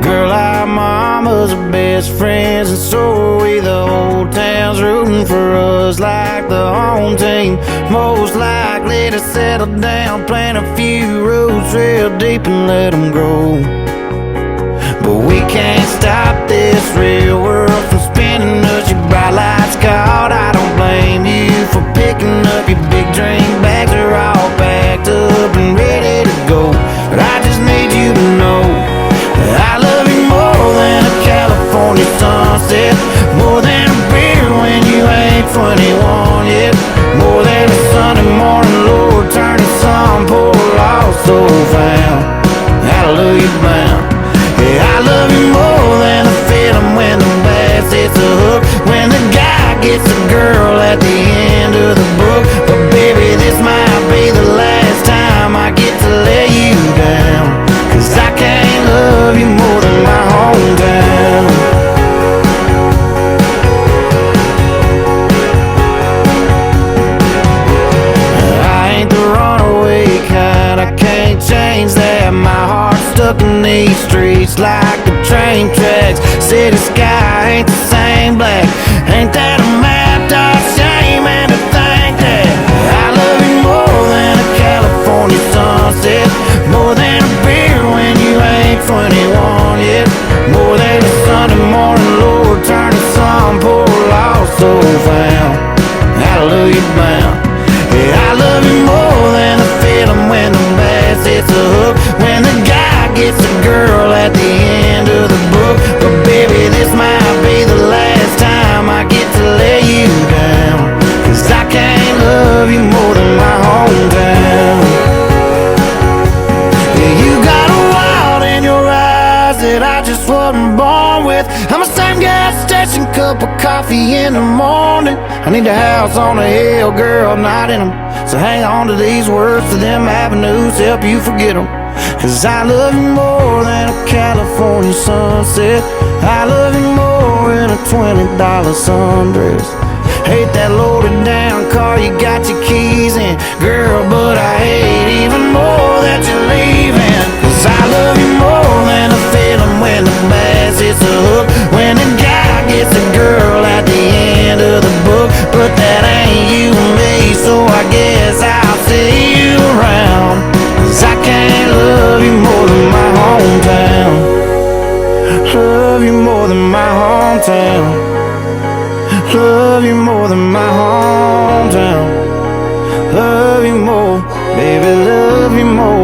Girl, our mamas are best friends, and so are we. The whole town's rooting for us like the home team. Most likely to settle down, plant a few roots real deep and let them grow. But we can't stop this real world from spinning us. Your bright lights caught, I don't blame you for picking up. Your big drink bags are all packed up and ready to go. But I just need you to know that I love you more than a California sunset, more than a beer when you ain't 21 yet, more than a Sunday morning Lord turning some poor lost soul found. Hallelujah bound. Yeah, I love you more than the feeling when the bass hits the hook, when the guy gets the girl at the end of the book. But baby, this might be the last time I get to lay you down, 'cause I can't love you more than my hometown. I ain't the runaway kind, I can't change that. My heart's stuck in these streets like the train tracks. City sky ain't the same black. Ain't that a mad dog shame? And to think that I love you more than a California sunset, more than a beer when you ain't 21 yet, more than a Sunday morning Lord turning some poor lost soul found. Hallelujah bound. Yeah, I love you more than the feeling when the bass hits the hook, when the guy gets the girl at the end of the book. But baby, this might be the last time I get to lay you down, 'cause I can't love you more than my hometown. Yeah, you got a wild in your eyes that I just wasn't born with. I'm a same gas station, cup of coffee in the morning. I need a house on a hill, girl, not in them. So hang on to these words, to them avenues, help you forget them. 'Cause I love you more than a California sunset. I love you more than a $20 sundress. Hate that loaded down car you got your keys in, girl, but I hate even more that you're leaving. 'Cause I love you more than a feeling when the bass hits the hook, when the guy gets the girl at the end of the book. But that ain't you and me, so I guess I'll see you around, 'cause I can't love you more than my hometown. Love you more than my hometown. Love you more than my hometown. Love you more, baby, love you more.